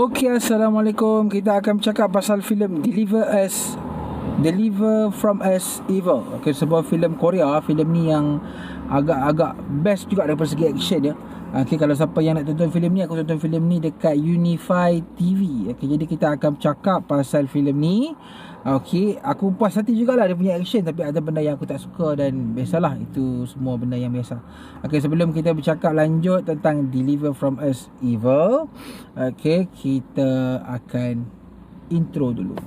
Okey, Assalamualaikum. Kita akan bercakap pasal filem Deliver From Us Evil. Okey, sebuah filem Korea. Filem ni yang agak-agak best juga daripada segi action dia. Okey, kalau siapa yang nak tonton filem ni, aku tonton filem ni dekat Unify TV. Okey, jadi kita akan bercakap pasal filem ni. Okey, aku puas hati jugalah dia punya action, tapi ada benda yang aku tak suka dan biasalah, itu semua benda yang biasa. Okey, sebelum kita bercakap lanjut tentang Deliver From Us Evil, okey, kita akan intro dulu.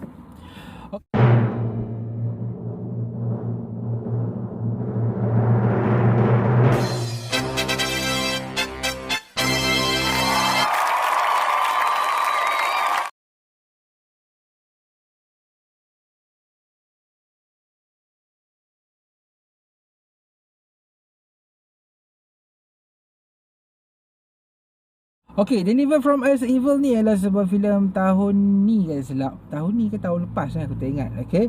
Okey, Deliver From Us Evil ni adalah sebuah filem tahun ni kan silap. Tahun ni ke tahun lepas aku tak ingat. Okey.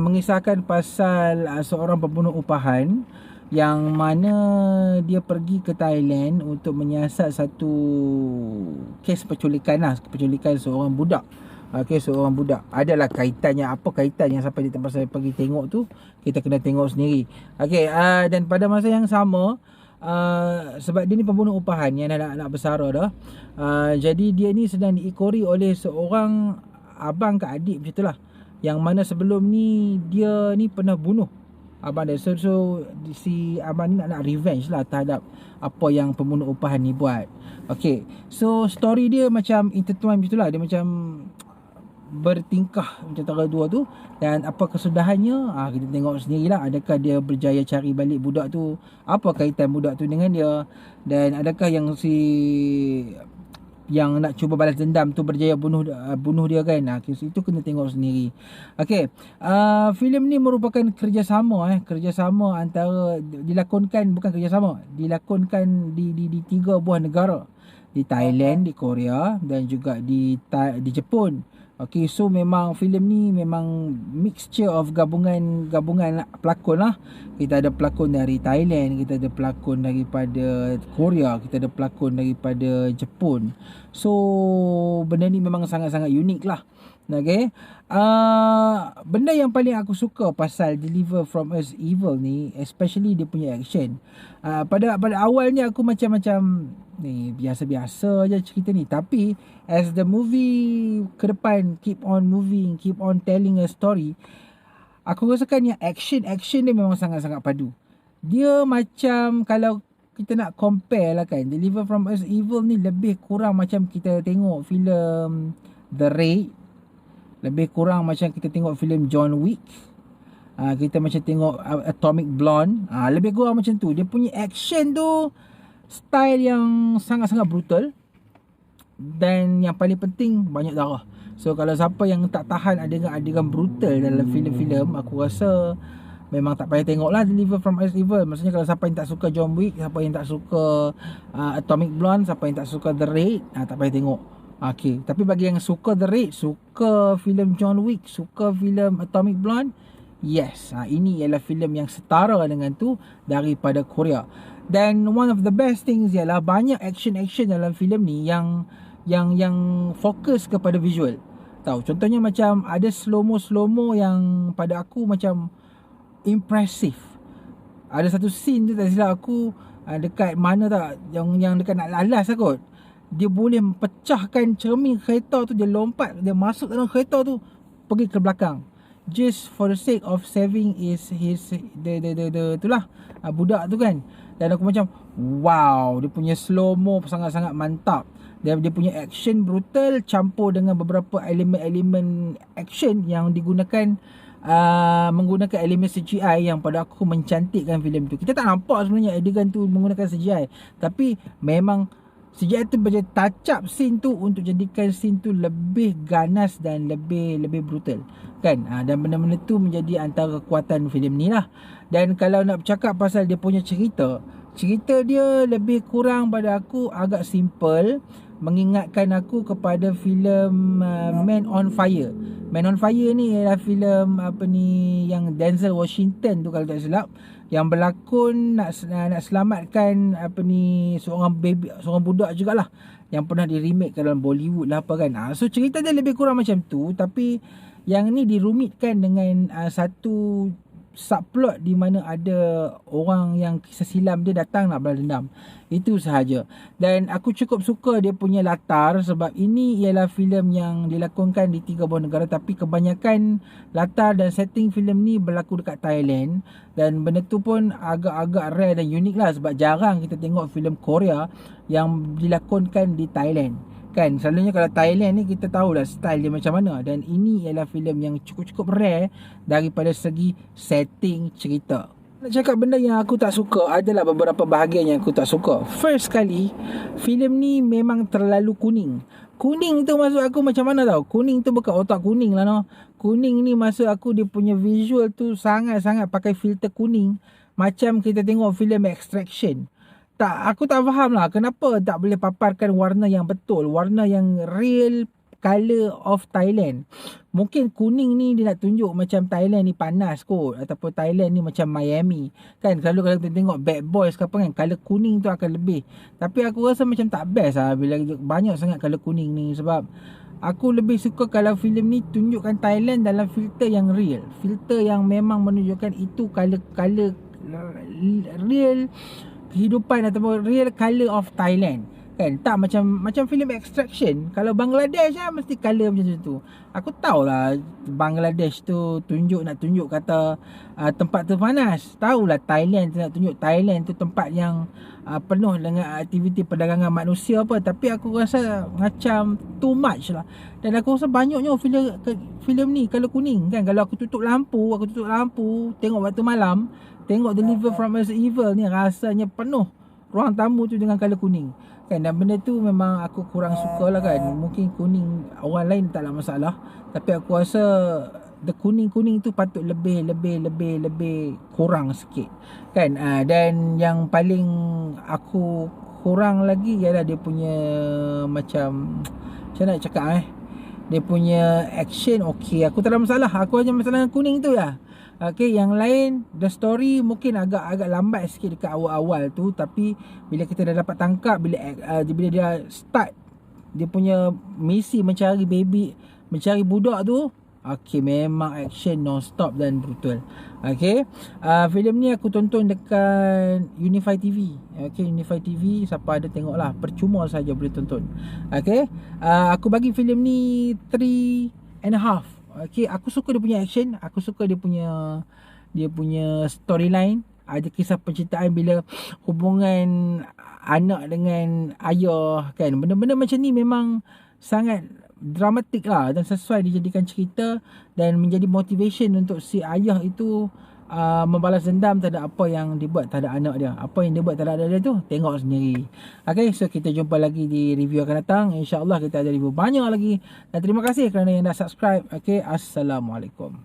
Mengisahkan pasal seorang pembunuh upahan yang mana dia pergi ke Thailand untuk menyiasat satu kes penculikan seorang budak. Okey, seorang budak. Adalah kaitannya, apa kaitannya sampai di tempat saya pergi tengok tu, kita kena tengok sendiri. Okey, dan pada masa yang sama, sebab dia ni pembunuh upahan yang nak bersara dah. Jadi dia ni sedang diikori oleh seorang abang ke adik macam itulah, yang mana sebelum ni dia ni pernah bunuh abang dia. So si abang ni nak revenge lah terhadap apa yang pembunuh upahan ni buat. Okay, so story dia macam intertwine macam itulah. Dia macam bertingkah macam antara dua tu. Dan apa kesudahannya, kita tengok sendirilah. Adakah dia berjaya cari balik budak tu, apa kaitan budak tu dengan dia, dan adakah yang nak cuba balas dendam tu berjaya bunuh dia kan. Itu kena tengok sendiri. Okey, filem ni merupakan kerjasama antara, dilakonkan di 3 buah negara, di Thailand, di Korea dan juga di Jepun. Okay, so memang filem ni memang mixture of gabungan pelakon lah. Kita ada pelakon dari Thailand, kita ada pelakon daripada Korea, kita ada pelakon daripada Jepun. So benda ni memang sangat-sangat unik lah. Okay, benda yang paling aku suka pasal Deliver From Us Evil ni, especially dia punya action. Pada awalnya aku macam ni biasa-biasa je cerita ni, tapi as the movie ke depan keep on moving, keep on telling a story, aku rasakan yang action dia memang sangat-sangat padu. Dia macam, kalau kita nak compare lah kan, Deliver From Us Evil ni lebih kurang macam kita tengok filem The Raid, lebih kurang macam kita tengok filem John Wick, kita macam tengok Atomic Blonde, lebih kurang macam tu. Dia punya action tu style yang sangat-sangat brutal, dan yang paling penting banyak darah. So kalau siapa yang tak tahan adegan brutal dalam filem-filem, aku rasa memang tak payah tengok lah Deliver From Us Evil. Maksudnya kalau siapa yang tak suka John Wick, siapa yang tak suka Atomic Blonde, siapa yang tak suka The Raid, tak payah tengok. Okay, tapi bagi yang suka The Raid, suka filem John Wick, suka filem Atomic Blonde, yes, ini ialah filem yang setara dengan tu daripada Korea. Dan one of the best things ialah banyak action dalam filem ni yang fokus kepada visual. Tahu, contohnya macam ada slow-mo yang pada aku macam impressive. Ada satu scene tu tak silap aku, dekat mana tak, yang dekat nak lalas kot, dia boleh pecahkan cermin kereta tu, dia lompat, dia masuk dalam kereta tu, pergi ke belakang, just for the sake of saving itulah budak tu kan. Dan aku macam wow, dia punya slow-mo sangat-sangat mantap. Dia punya action brutal campur dengan beberapa elemen action yang digunakan menggunakan elemen CGI yang pada aku mencantikkan filem tu. Kita tak nampak sebenarnya adegan tu menggunakan CGI, tapi memang CGI tu macam touch up scene tu untuk jadikan scene tu lebih ganas dan lebih brutal kan. Dan benda-benda tu menjadi antara kekuatan filem ni lah. Dan kalau nak bercakap pasal dia punya cerita dia lebih kurang pada aku agak simple, mengingatkan aku kepada filem Man on Fire. Man on Fire ni ialah filem yang Denzel Washington tu kalau tak silap, yang berlakon nak selamatkan apa ni, seorang baby, seorang budak jugalah yang pernah di remake ke dalam Bollywood lah apa kan. So cerita dia lebih kurang macam tu, tapi yang ni dirumitkan dengan satu subplot di mana ada orang yang kisah silam dia datang nak balas dendam. Itu sahaja. Dan aku cukup suka dia punya latar, sebab ini ialah filem yang dilakonkan di 3 buah negara, tapi kebanyakan latar dan setting filem ni berlaku dekat Thailand. Dan benda tu pun agak-agak rare dan unik lah, sebab jarang kita tengok filem Korea yang dilakonkan di Thailand. Kan, selalunya kalau Thailand ni kita tahulah style dia macam mana, dan ini ialah filem yang cukup-cukup rare daripada segi setting cerita. Nak cakap benda yang aku tak suka, adalah beberapa bahagian yang aku tak suka. First kali, filem ni memang terlalu kuning. Kuning tu maksud aku macam mana tau? Kuning tu bukan otak kuning lah no. Kuning ni maksud aku dia punya visual tu sangat-sangat pakai filter kuning, macam kita tengok filem Extraction. Aku tak faham lah kenapa tak boleh paparkan warna yang betul, warna yang real colour of Thailand. Mungkin kuning ni dia nak tunjuk macam Thailand ni panas kot, ataupun Thailand ni macam Miami. Kan kalau kita tengok Bad Boys ke apa kan, colour kuning tu akan lebih. Tapi aku rasa macam tak best lah bila banyak sangat colour kuning ni, sebab aku lebih suka kalau filem ni tunjukkan Thailand dalam filter yang real, filter yang memang menunjukkan itu colour real kehidupan ataupun real colour of Thailand. Kan, tak macam filem Extraction. Kalau Bangladesh lah mesti colour macam tu. Aku tahulah Bangladesh tu nak tunjuk kata tempat tu panas. Tahulah Thailand tu nak tunjuk Thailand tu tempat yang penuh dengan aktiviti perdagangan manusia apa. Tapi aku rasa macam too much lah. Dan aku rasa banyaknya filem ni kalau kuning kan. Kalau aku tutup lampu, tengok waktu malam, tengok Deliver from Evil ni, rasanya penuh ruang tamu tu dengan colour kuning kan. Dan benda tu memang aku kurang suka lah kan. Mungkin kuning orang lain taklah masalah, tapi aku rasa the kuning-kuning tu patut lebih kurang sikit kan. Dan yang paling aku kurang lagi ialah dia punya macam nak cakap dia punya action okey, aku tak ada masalah. Aku hanya masalah dengan kuning tu lah. Okay, yang lain the story mungkin agak lambat sikit dekat awal-awal tu, tapi bila kita dah dapat tangkap, bila dia start dia punya misi mencari budak tu, okay, memang action non-stop dan brutal. Okay, filem ni aku tonton dekat Unify TV. Okay, Unify TV, siapa ada tengok lah, percuma saja boleh tonton. Okay, aku bagi filem ni 3.5. Okay, aku suka dia punya action, aku suka dia punya storyline. Ada kisah pencintaan bila hubungan anak dengan ayah kan. Benda-benda macam ni memang sangat dramatik lah, dan sesuai dijadikan cerita dan menjadi motivation untuk si ayah itu membalas dendam terhadap apa yang dibuat terhadap anak dia. Apa yang dibuat terhadap anak dia tu, tengok sendiri. Okay, so kita jumpa lagi di review akan datang. InsyaAllah kita ada review banyak lagi. Dan terima kasih kerana yang dah subscribe. Okay, Assalamualaikum.